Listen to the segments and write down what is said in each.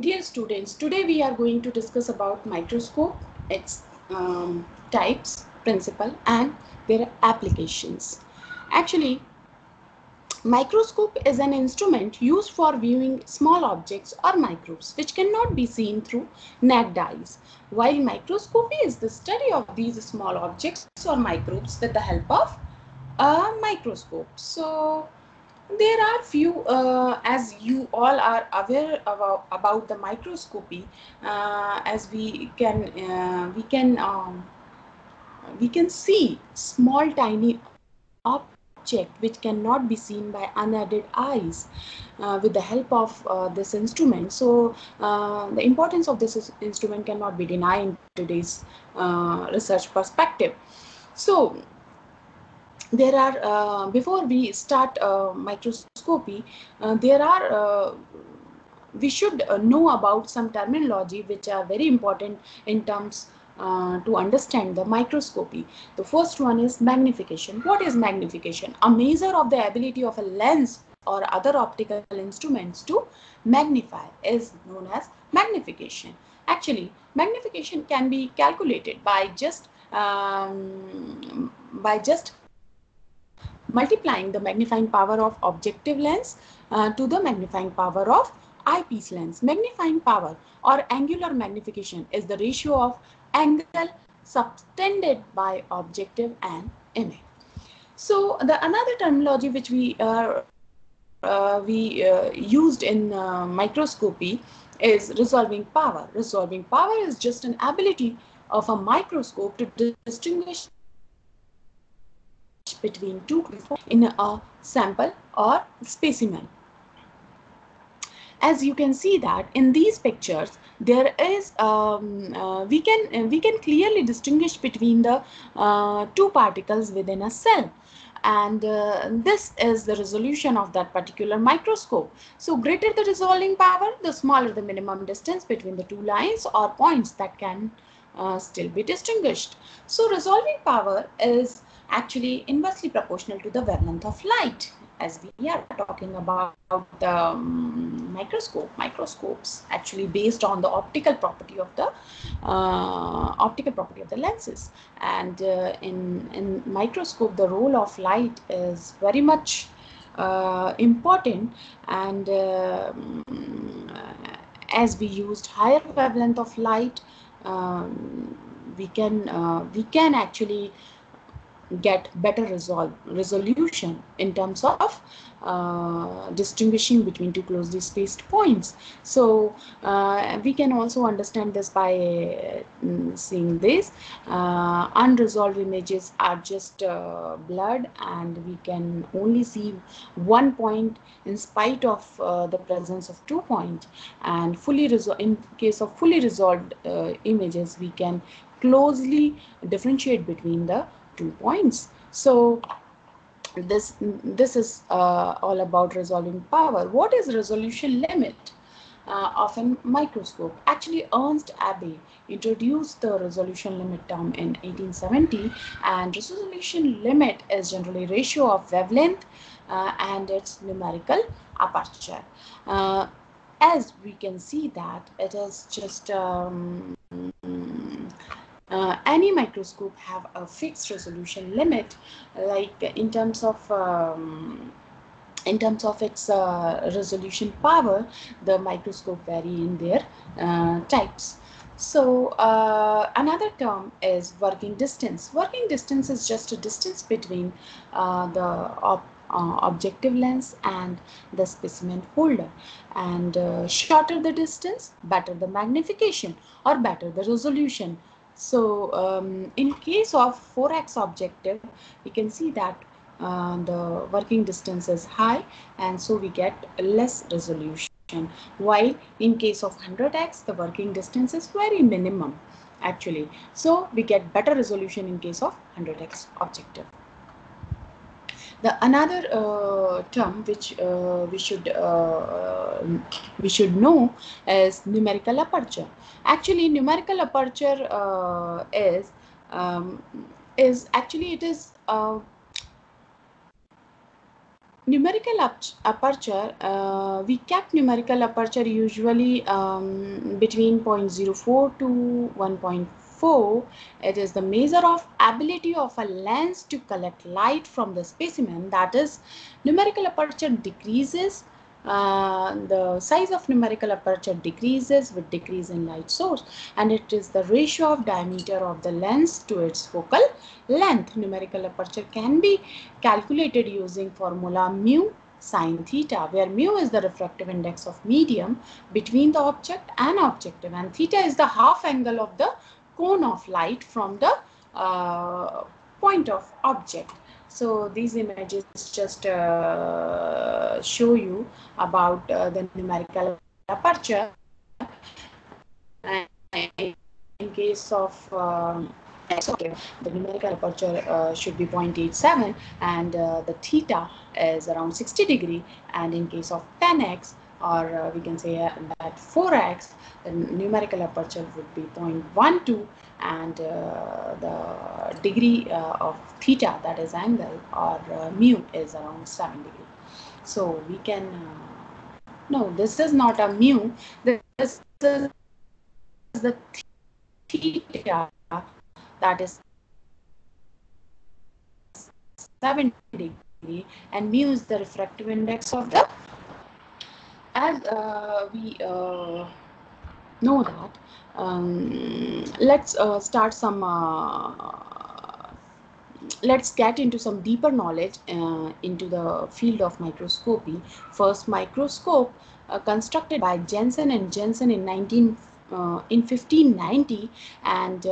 Dear students, today we are going to discuss about microscope, its types, principle and their applications. Actually, microscope is an instrument used for viewing small objects or microbes which cannot be seen through naked eyes, while microscopy is the study of these small objects or microbes with the help of a microscope. So, there are few, as you all are aware about the microscopy, as we can see small tiny object which cannot be seen by unaided eyes with the help of this instrument. So the importance of this instrument cannot be denied in today's research perspective. So there are before we start microscopy, there are we should know about some terminology which are very important in terms to understand the microscopy. The first one is magnification. What is magnification? A measure of the ability of a lens or other optical instruments to magnify is known as magnification. Actually, magnification can be calculated by just multiplying the magnifying power of objective lens to the magnifying power of eyepiece lens. Magnifying power or angular magnification is the ratio of angle subtended by objective and image. So the another terminology which we used in microscopy is resolving power. Resolving power is just an ability of a microscope to distinguish between two in a sample or specimen. As you can see that in these pictures, there is we can clearly distinguish between the two particles within a cell, and this is the resolution of that particular microscope. So greater the resolving power, the smaller the minimum distance between the two lines or points that can still be distinguished. So resolving power is actually inversely proportional to the wavelength of light. As we are talking about microscopes actually based on the optical property of the lenses, and in microscope the role of light is very much important, and as we used higher wavelength of light, we can actually get better resolution in terms of distinguishing between two closely spaced points. So we can also understand this by seeing this. Unresolved images are just blurred, and we can only see one point in spite of the presence of 2 points. And in case of fully resolved images, we can closely differentiate between the 2 points. So this is all about resolving power. What is resolution limit of a microscope? Actually, Ernst Abbe introduced the resolution limit term in 1870, and resolution limit is generally ratio of wavelength and its numerical aperture. As we can see that it is just any microscope have a fixed resolution limit, like in terms of its resolution power, the microscope vary in their types. So another term is working distance. Working distance is just a distance between the objective lens and the specimen holder, and shorter the distance, better the magnification or better the resolution. So in case of 4x objective, we can see that the working distance is high, and so we get less resolution, while in case of 100x the working distance is very minimum actually, so we get better resolution in case of 100x objective. The another term which we should know is numerical aperture. Actually, numerical aperture is actually it is Numerical aperture, we kept numerical aperture usually between 0.04 to 1.4. It is the measure of ability of a lens to collect light from the specimen. That is, numerical aperture decreases, the size of numerical aperture decreases with decrease in light source, and it is the ratio of diameter of the lens to its focal length. Numerical aperture can be calculated using formula mu sine theta, where mu is the refractive index of medium between the object and objective, and theta is the half angle of the cone of light from the point of object. So these images just show you about the numerical aperture. And in case of the numerical aperture should be 0.87, and the theta is around 60 degree, and in case of 10x, or we can say that 4x, the numerical aperture would be 0.12, and the degree of theta, that is angle, or mu, is around 7 degree. So we can no, this is not a mu, this is the theta, that is 7 degree, and mu is the refractive index of the, as we know that, let's start some let's get into some deeper knowledge into the field of microscopy. First microscope constructed by Jensen and Jensen in 1590, and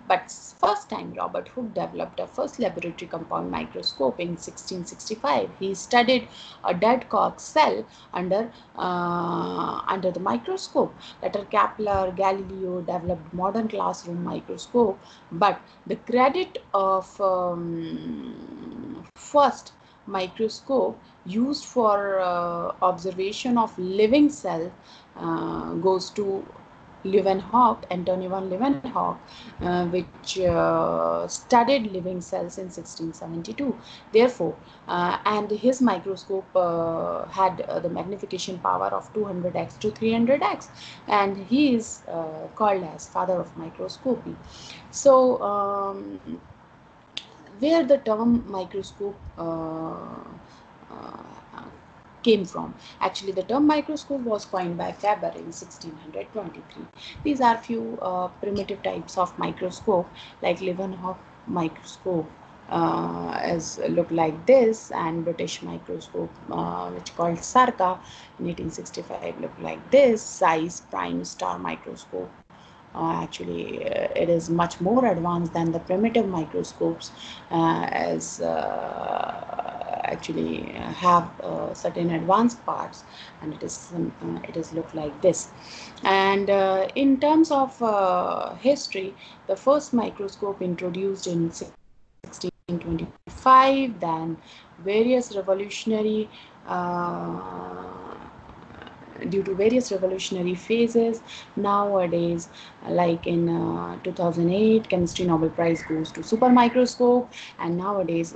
but first time Robert Hooke developed a first laboratory compound microscope in 1665. He studied a dead cork cell under the microscope. Later Kepler, Galileo developed modern classroom microscope, but the credit of first microscope used for observation of living cell goes to Leeuwenhoek, Antoine van Leeuwenhoek, which studied living cells in 1672. Therefore, and his microscope had the magnification power of 200x to 300x, and he is called as father of microscopy. So, where the term microscope came from. Actually, the term microscope was coined by Faber in 1623. These are few primitive types of microscope, like Leeuwenhoek microscope as look like this, and British microscope which called Sarka in 1865 look like this. Zeiss prime star microscope, actually it is much more advanced than the primitive microscopes, as actually have certain advanced parts, and it is look like this. And in terms of history, the first microscope introduced in 1625, then various revolutionary due to various revolutionary phases. Nowadays, like in 2008, chemistry Nobel Prize goes to super microscope, and nowadays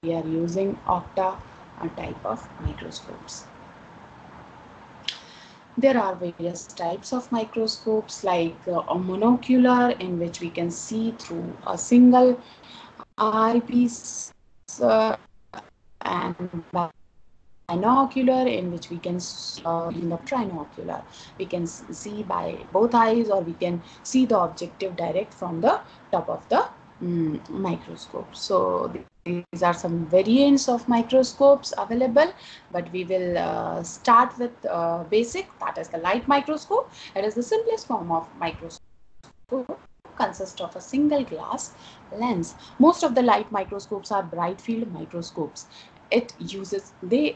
we are using octa type of microscopes. There are various types of microscopes, like a monocular, in which we can see through a single eyepiece, and binocular, in which we can see in the trinocular. We can see by both eyes, or we can see the objective direct from the top of the microscope. So these are some variants of microscopes available, but we will start with basic, that is the light microscope. It is the simplest form of microscope, consists of a single glass lens. Most of the light microscopes are bright field microscopes. It uses, they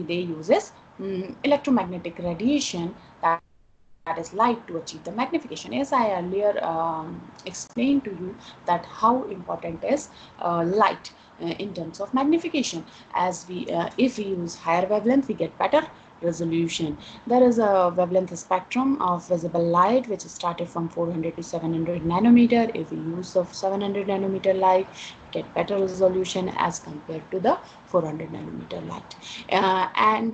uses electromagnetic radiation, that is light, to achieve the magnification. As I earlier explained to you that how important is light in terms of magnification. As we if we use higher wavelength, we get better resolution. There is a wavelength spectrum of visible light which started from 400 to 700 nanometer. If we use of 700 nanometer light, we get better resolution as compared to the 400 nanometer light. And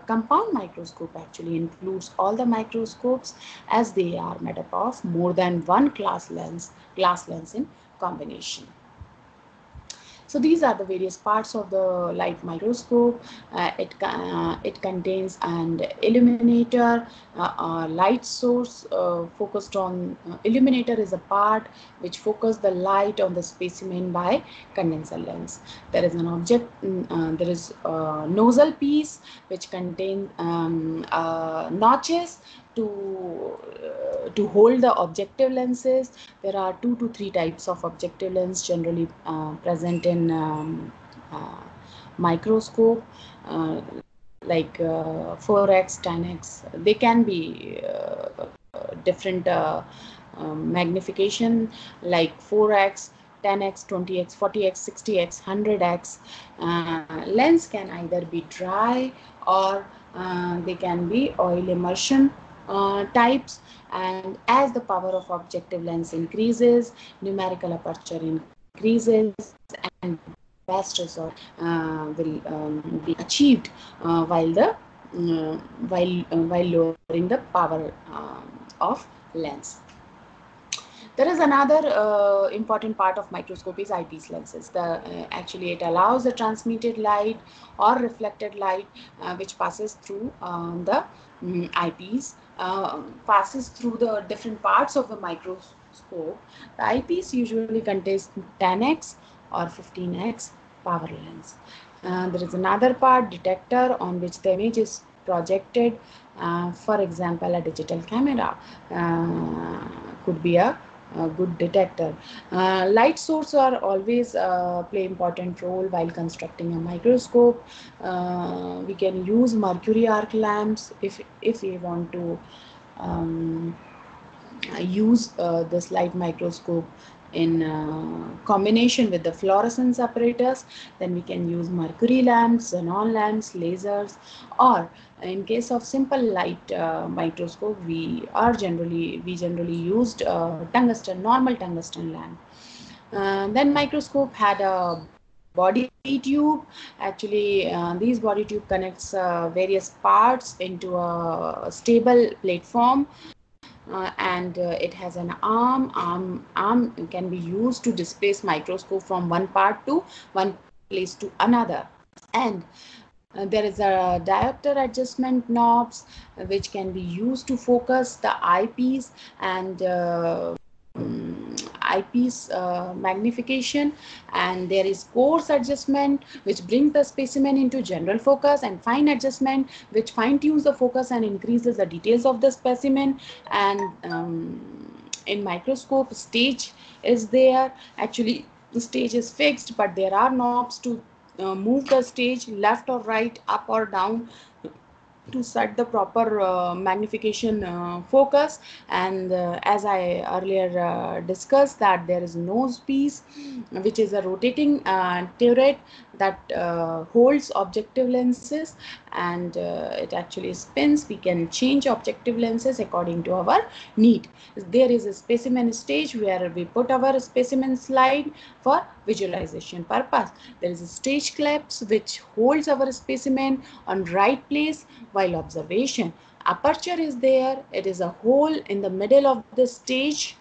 compound microscope actually includes all the microscopes, as they are made up of more than one glass lens in combination. So these are the various parts of the light microscope. It contains an illuminator, light source focused on illuminator is a part which focuses the light on the specimen by condenser lens. There is an object, there is a nozzle piece which contains notches to hold the objective lenses. There are 2 to 3 types of objective lens generally present in microscope, like 4x, 10x. They can be different magnification, like 4x, 10x, 20x, 40x, 60x, 100x. Lens can either be dry or they can be oil immersion types. And as the power of objective lens increases, numerical aperture increases, and best result will be achieved while lowering the power of lens. There is another important part of microscope is eyepiece lenses. Actually, it allows the transmitted light or reflected light which passes through the eyepiece, passes through the different parts of the microscope. The eyepiece usually contains 10x or 15x power lens. There is another part, detector, on which the image is projected. For example, a digital camera could be a good detector. Light source are always play important role while constructing a microscope. We can use mercury arc lamps if we want to use this light microscope in combination with the fluorescence apparatus. Then we can use mercury lamps, xenon lamps, lasers, or in case of simple light microscope, we generally used normal tungsten lamp. Then microscope had a body tube. Actually, these body tube connects various parts into a stable platform. And it has an arm can be used to displace microscope from one part to one place to another. And there is a diopter adjustment knobs which can be used to focus the eyepiece and eyepiece magnification. And there is coarse adjustment which brings the specimen into general focus, and fine adjustment which fine tunes the focus and increases the details of the specimen. And in microscope, stage is there. Actually, the stage is fixed, but there are knobs to move the stage left or right, up or down, to set the proper magnification focus. And as I earlier discussed, that there is nose piece which is a rotating turret that holds objective lenses, and it actually spins. We can change objective lenses according to our need. There is a specimen stage where we put our specimen slide for visualization purpose. There is a stage clamps which holds our specimen on right place while observation. Aperture is there. It is a hole in the middle of the stage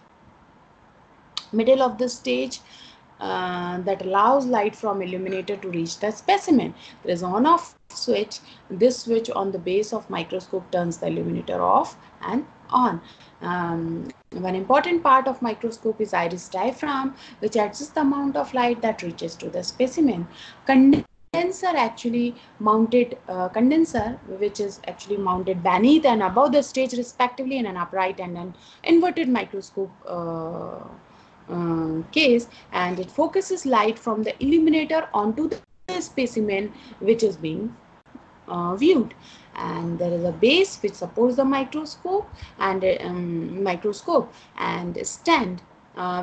that allows light from illuminator to reach the specimen. There is on off switch. This switch on the base of microscope turns the illuminator off and on. One important part of microscope is iris diaphragm, which adjusts the amount of light that reaches to the specimen. Condenser actually mounted condenser which is actually mounted beneath and above the stage respectively in an upright and an inverted microscope case, and it focuses light from the illuminator onto the specimen which is being viewed. And there is a base which supports the microscope and stand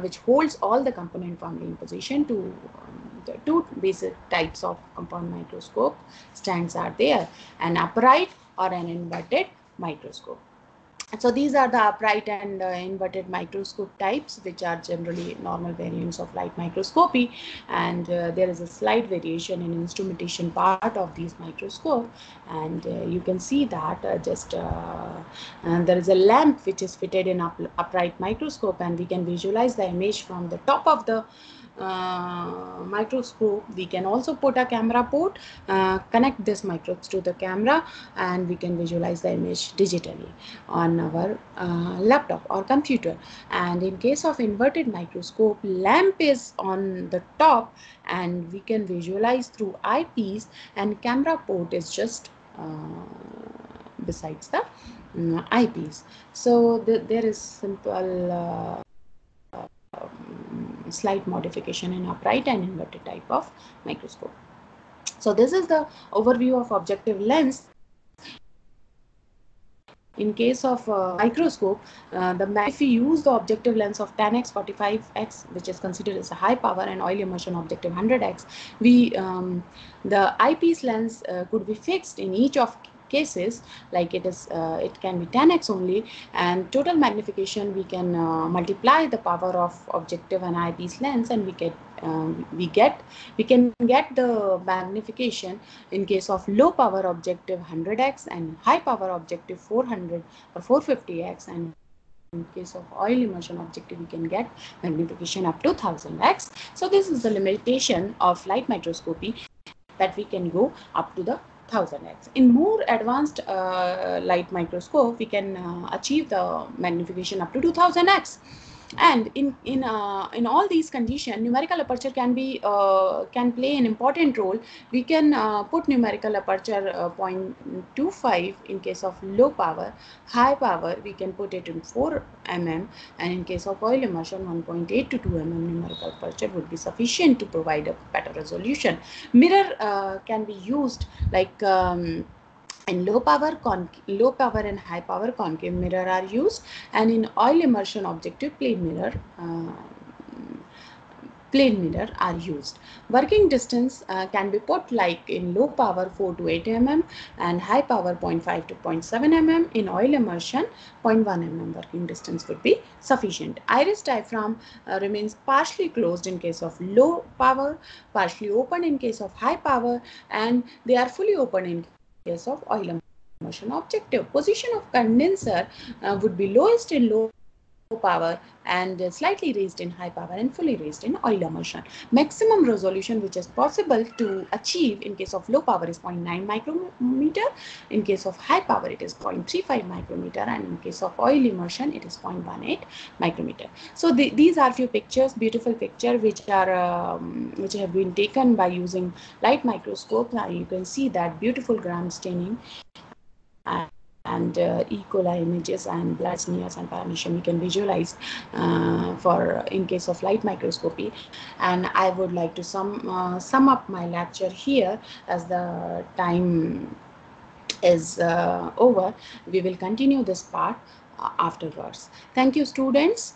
which holds all the component firmly in position to the two basic types of compound microscope stands are there, an upright or an inverted microscope. So these are the upright and inverted microscope types, which are generally normal variants of light microscopy, and there is a slight variation in instrumentation part of these microscope, and you can see that there is a lamp which is fitted in upright microscope, and we can visualize the image from the top of the microscope. We can also put a camera port, connect this microscope to the camera, and we can visualize the image digitally on our laptop or computer. And in case of inverted microscope, lamp is on the top and we can visualize through eyepiece, and camera port is just besides the eyepiece. So there is simple slight modification in upright and inverted type of microscope. So this is the overview of objective lens. In case of microscope, if we use the objective lens of 10x, 45x, which is considered as a high power, and oil immersion objective 100x, the eyepiece lens could be fixed in each of cases, like it can be 10x only, and total magnification we can multiply the power of objective and eyepiece lens, and we can get the magnification in case of low power objective 100x and high power objective 400 or 450x, and in case of oil immersion objective we can get magnification up to 1000x. So this is the limitation of light microscopy, that we can go up to the 1000x. In more advanced light microscope, we can achieve the magnification up to 2000x. And in all these conditions, numerical aperture can play an important role. We can put numerical aperture 0.25 in case of low power. High power we can put it in 4 mm, and in case of oil immersion 1.8 to 2 mm numerical aperture would be sufficient to provide a better resolution. Mirror can be used like in low power and high power concave mirror are used, and in oil immersion objective plane mirror are used. Working distance can be put like in low power 4 to 8 mm and high power 0.5 to 0.7 mm. In oil immersion 0.1 mm working distance would be sufficient. Iris diaphragm remains partially closed in case of low power, partially open in case of high power, and they are fully open in case of oil immersion objective. Position of condenser would be lowest in low power and slightly raised in high power and fully raised in oil immersion. Maximum resolution which is possible to achieve in case of low power is 0.9 micrometer, in case of high power it is 0.35 micrometer, and in case of oil immersion it is 0.18 micrometer. So these are few pictures, beautiful picture, which have been taken by using light microscope. Now you can see that beautiful gram staining and E. coli images and blood smears and paramecium we can visualize in case of light microscopy. And I would like to sum up my lecture here, as the time is over. We will continue this part afterwards. Thank you, students.